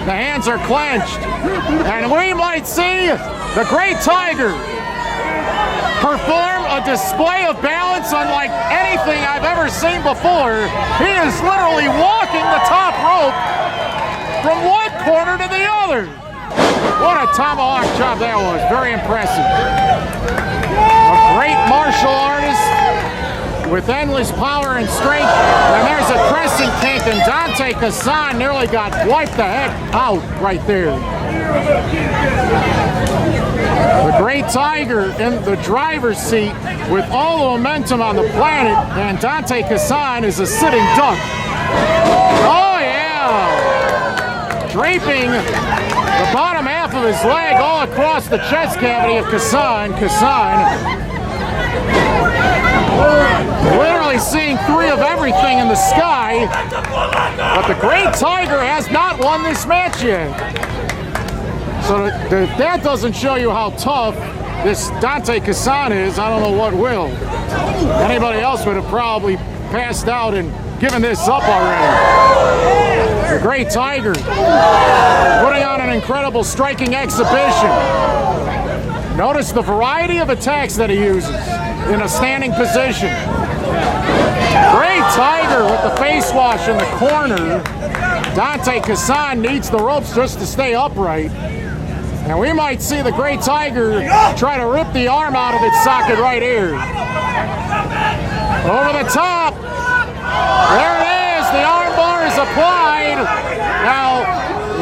The hands are clenched. And we might see the Great Tiger perform a display of balance unlike anything I've ever seen before. He is literally walking the top rope from one corner to the other. What a tomahawk chop that was. Very impressive. A great martial artist with endless power and strength. And there's a crescent kick, and Donte Casson nearly got wiped the heck out right there. The Great Tiger in the driver's seat with all the momentum on the planet, and Donte Casson is a sitting duck. Oh yeah! Draping the bottom half of his leg all across the chest cavity of Casson. Literally seeing three of everything in the sky, but the Great Tiger has not won this match yet. So that doesn't show you how tough this Donte Casson is. I don't know what will. Anybody else would have probably passed out and given this up already. The Great Tiger putting on an incredible striking exhibition. Notice the variety of attacks that he uses in a standing position. Great Tiger with the face wash in the corner. Donte Casson needs the ropes just to stay upright. And we might see the Great Tiger try to rip the arm out of its socket right here. Over the top. There it is. The arm bar is applied. Now,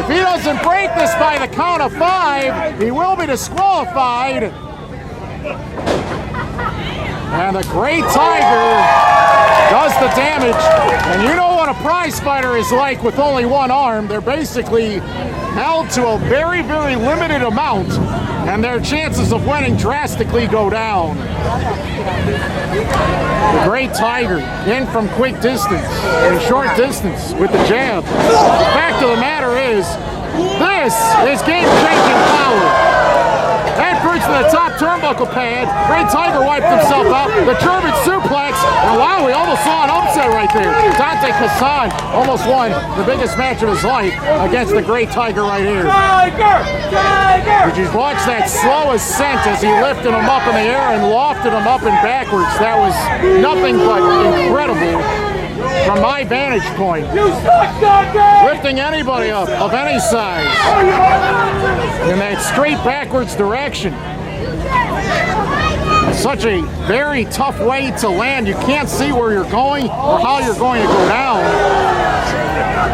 if he doesn't break this by the count of 5, he will be disqualified. And the Great Tiger does the damage. And you know what a prize fighter is like with only one arm. They're basically held to a very, very limited amount, and their chances of winning drastically go down. The Great Tiger in from quick distance and short distance with the jab. The fact of the matter is, this is game-changing power. Head first to the top turnbuckle pad. Great Tiger wiped himself out. The German suplex. And wow, we almost saw an upset right there. Donte Casson almost won the biggest match of his life against the Great Tiger right here. Did you watch that slow ascent as he lifted him up in the air and lofted him up and backwards? That was nothing but incredible from my vantage point. Lifting anybody up of any size in that straight backwards direction. Such a very tough way to land. You can't see where you're going or how you're going to go down.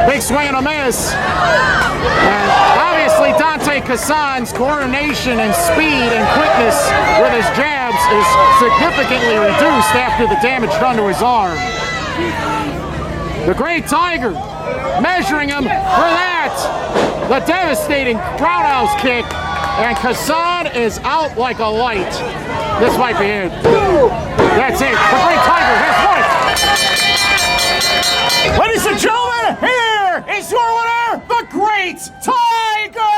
Big swing and a miss. And obviously Donte Casson's coordination and speed and quickness with his jabs is significantly reduced after the damage done to his arm. The Great Tiger measuring him for that. The devastating roundhouse kick. And Casson is out like a light. This might be it. That's it. The Great Tiger has won. Ladies and gentlemen, here is your winner, the Great Tiger.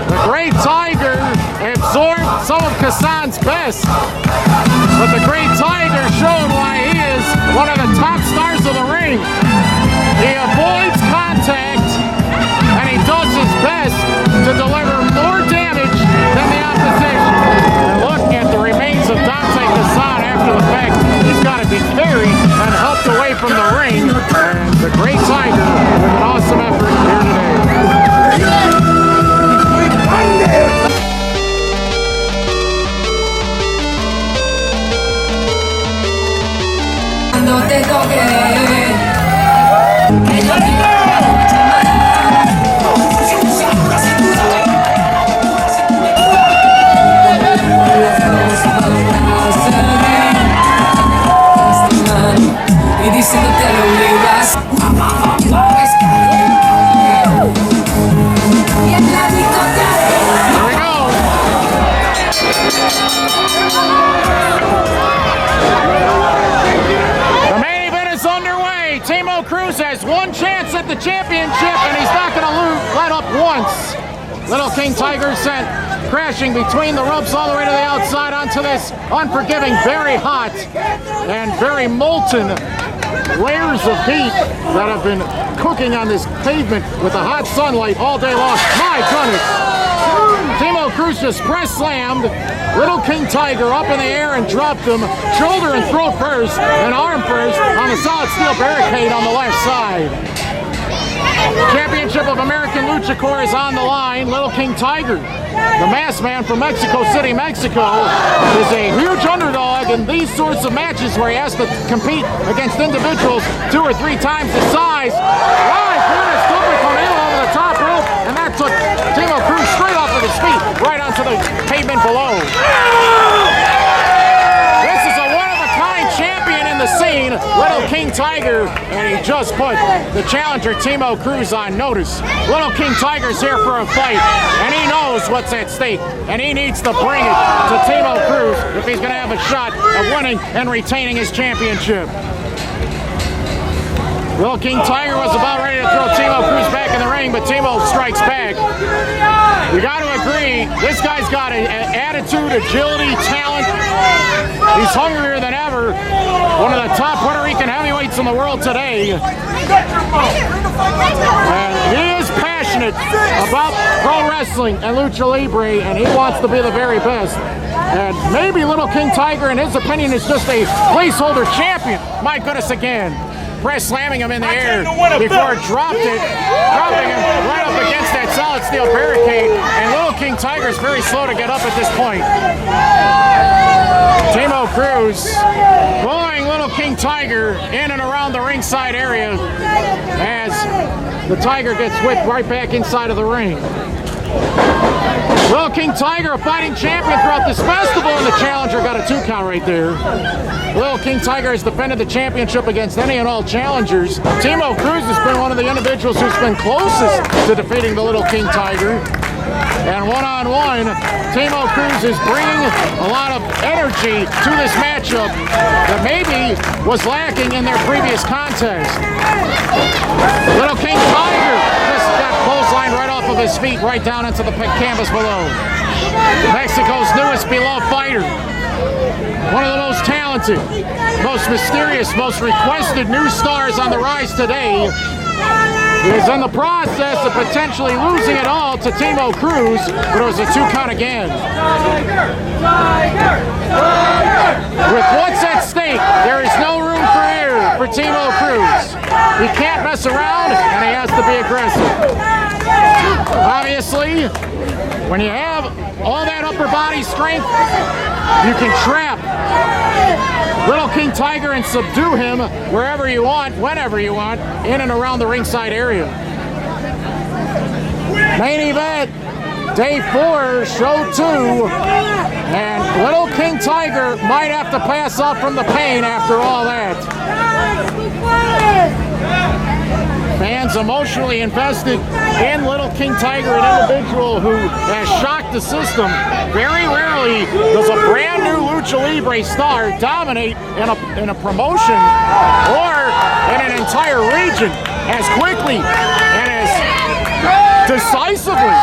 The Great Tiger absorbed some of Casson's best, but the Great Tiger showed why he is one of the top stars of the ring. He avoids contact, and he does his best to deliver more damage than the opposition. And look at the remains of Donte Casson after the fact. He's got to be carried and helped away from the ring. And the Great Tiger with an awesome effort here today. No te toques. Y diciéndote lo vivas. Here we go. The main event is underway. Timo Cruz has one chance at the championship, and he's not going to let up once. Little King Tiger sent crashing between the ropes all the way to the outside onto this unforgiving, very hot and very molten layers of heat that have been cooking on this pavement with the hot sunlight all day long. My goodness! Timo Cruz just press slammed Little King Tiger up in the air and dropped him shoulder and throat first and arm first on the solid steel barricade on the left side. Championship of American Luchacore is on the line. Little King Tiger, the masked man from Mexico City, Mexico, is a huge underdog in these sorts of matches where he has to compete against individuals 2 or 3 times his size. Right, goodness, flipping tornado over the top rope, and that took Timo Cruz straight off of his feet, right onto the pavement below. This is a one-of-a-kind champion in the scene, Little King Tiger, and he just put the challenger Timo Cruz on notice. Little King Tiger's here for a fight, and he knows what's at stake, and he needs to bring it to Timo Cruz if he's going to have a shot at winning and retaining his championship. Little King Tiger was about ready to throw Timo Cruz back in the ring, but Timo strikes back. You got to agree, this guy's got an attitude, agility, talent. He's hungrier than ever. One of the top Puerto Rican heavyweights in the world today. And he is passionate about pro wrestling and Lucha Libre, and he wants to be the very best. And maybe Little King Tiger, in his opinion, is just a placeholder champion. My goodness, again. Press slamming him in the air before it dropped it, dropping him right up against that solid steel barricade. And Little King Tiger is very slow to get up at this point. Timo Cruz blowing Little King Tiger in and around the ringside area as the Tiger gets whipped right back inside of the ring. Little King Tiger, a fighting champion throughout this festival, and the challenger got a 2 count right there. Little King Tiger has defended the championship against any and all challengers. Timo Cruz has been one of the individuals who's been closest to defeating the Little King Tiger. And one-on-one, Timo Cruz is bringing a lot of energy to this matchup that maybe was lacking in their previous contest. Little King Tiger just got clotheslined right off of his feet, right down into the canvas below. Mexico's newest beloved fighter. One of the most talented, most mysterious, most requested new stars on the rise today is in the process of potentially losing it all to Timo Cruz, but it was a 2 count again. With what's at stake, there is no room for error for Timo Cruz. He can't mess around, and he has to be aggressive. Obviously, when you have all that upper body strength, you can trap Little King Tiger and subdue him wherever you want, whenever you want, in and around the ringside area. Main event, day 4, show 2, and Little King Tiger might have to pass out from the pain after all that. Fans emotionally invested in Little King Tiger, an individual who has shocked the system. Very rarely does a brand new Lucha Libre star dominate in a promotion or in an entire region as quickly and as decisively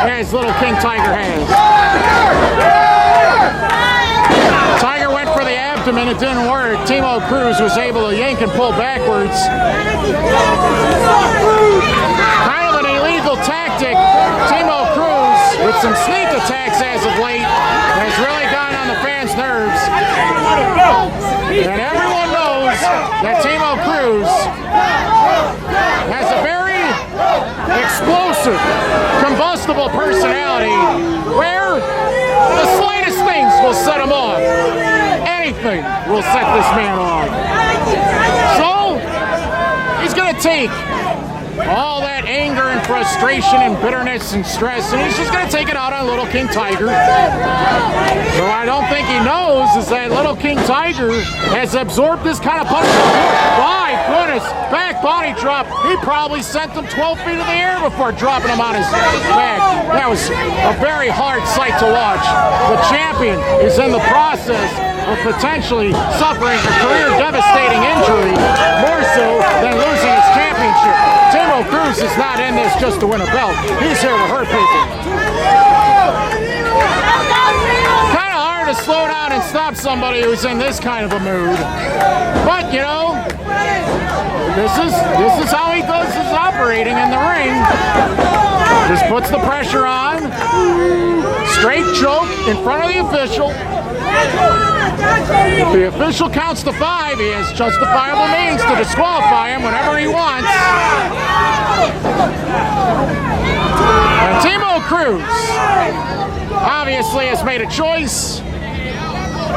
as Little King Tiger has. Tiger went for the abdomen, it didn't work. Timo Cruz was able to yank and pull backwards. Kind of an illegal tactic. Timo Cruz, with some sneak attacks as of late, has really gotten on the fans' nerves. And everyone knows that Timo Cruz has a very explosive, combustible personality where the slightest things will set him off. Anything will set this man off. So, he's going to take all that anger and frustration and bitterness and stress, and he's just going to take it out on Little King Tiger. So I don't think he knows is that Little King Tiger has absorbed this kind of punishment before. My goodness, back body drop. He probably sent him 12 feet in the air before dropping him on his back. That was a very hard sight to watch. The champion is in the process of potentially suffering a career-devastating injury, more so than losing his championship. Timo Cruz is not in this just to win a belt. He's here to hurt people. Kind of hard to slow down and stop somebody who's in this kind of a mood. But, you know, this is how he does his operating in the ring. Just puts the pressure on. Straight choke in front of the official. The official counts to 5. He has justifiable means to disqualify him whenever he wants. And Timo Cruz obviously has made a choice.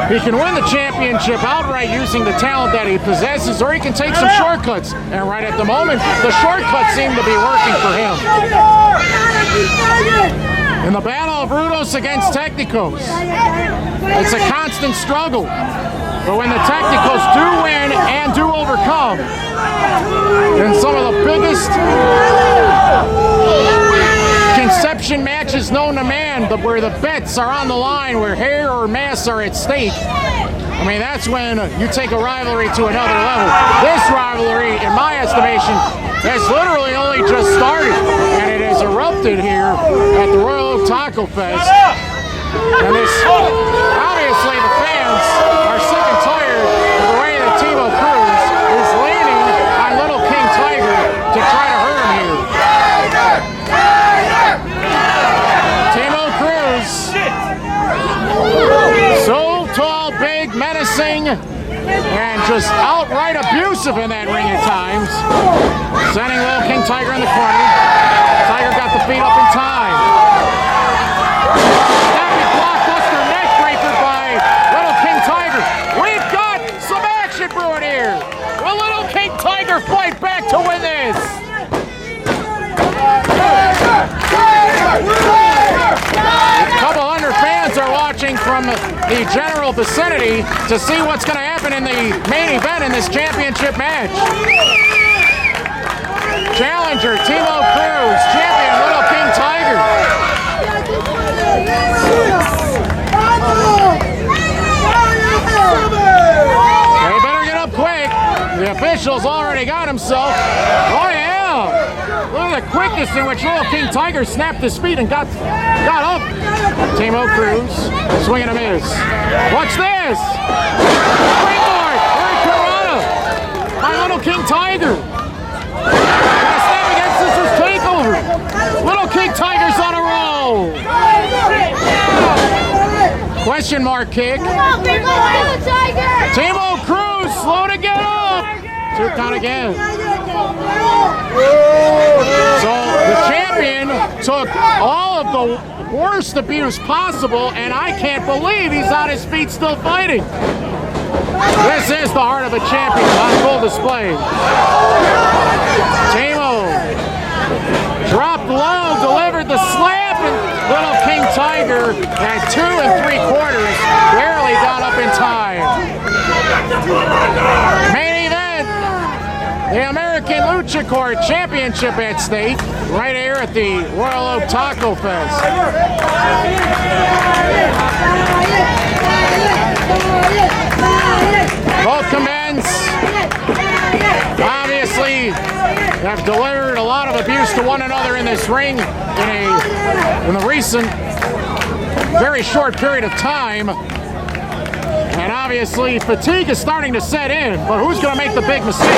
He can win the championship outright using the talent that he possesses, or he can take some shortcuts. And right at the moment, the shortcuts seem to be working for him. In the battle of Rudos against Technicos, it's a constant struggle. But when the Technicos do win and do overcome, in some of the biggest conception matches known to man, where the bets are on the line, where hair or mass are at stake, I mean, that's when you take a rivalry to another level. This rivalry, in my estimation, has literally only just started, and it has erupted here at the Royal Oak Taco Fest. And this, obviously, the fans are sick and tired of the way that Timo Cruz is leaning on Little King Tiger to try to hurt him here. Timo Cruz, so tall, big, menacing, and just outright abusive in that ring at times. Sending Little King Tiger in the corner. Tiger got the feet up in time. Snappy blockbuster neck breaker by Little King Tiger. We've got some action brewing here. Will Little King Tiger fight back to win this? A couple hundred fans are watching from the general vicinity to see what's going to happen in the main event in this championship match. Challenger, Timo Cruz. Champion, Little King Tiger. They better get up quick. The official's already got himself. Oh, yeah. Look at the quickness in which Little King Tiger snapped his feet and got up. Timo Cruz, swing and a miss. Watch this. Springboard, Eric Corona by Little King Tiger. Gonna snap against Sisters Takeover. Little King Tiger's on a roll. Question mark kick. Timo Cruz, slow to get up. 2 count again. So the champion took all of the worst abuse possible, and I can't believe he's on his feet still fighting. This is the heart of a champion on full display. Timo dropped low, delivered the slap, and Little King Tiger at 2 3/4 barely got up in time. Main event, the American Luchacore Championship at stake, right here at the Royal Oak Taco Fest. Both combatants obviously have delivered a lot of abuse to one another in this ring in the recent, very short period of time. And obviously fatigue is starting to set in, but who's going to make the big mistake?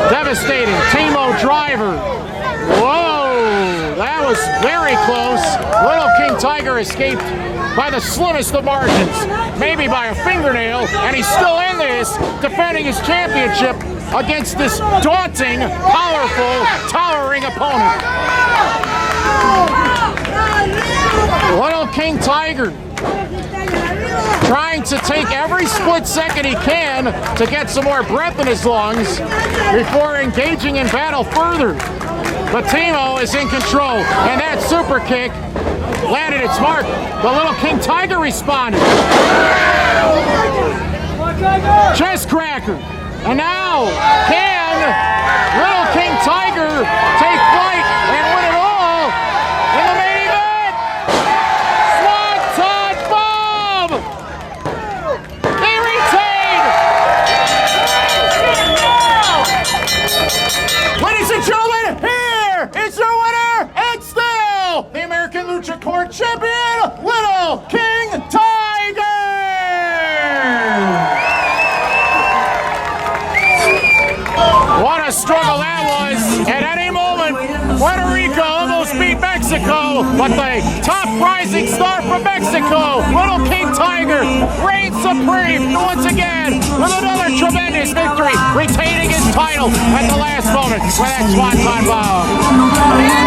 Devastating Timo driver. Whoa, that was very close. Little King Tiger escaped by the slimmest of margins, maybe by a fingernail, and he's still in this, defending his championship against this daunting, powerful, towering opponent. Little King Tiger trying to take every split second he can to get some more breath in his lungs before engaging in battle further. But Timo is in control, and that super kick landed its mark. The Little King Tiger responded. Chest cracker. And now, can Little King Tiger take flight and win it all in the main event? Swanton bomb! He retained! Ladies and gentlemen, here is your winner, and still the American Luchacore Champion, Little King Tiger! What a struggle that was. At any moment, Puerto Rico almost beat Mexico. Mexico, but the top rising star from Mexico, Little King Tiger, reigns supreme once again with another tremendous victory, retaining his title at the last moment with that Swanton bomb.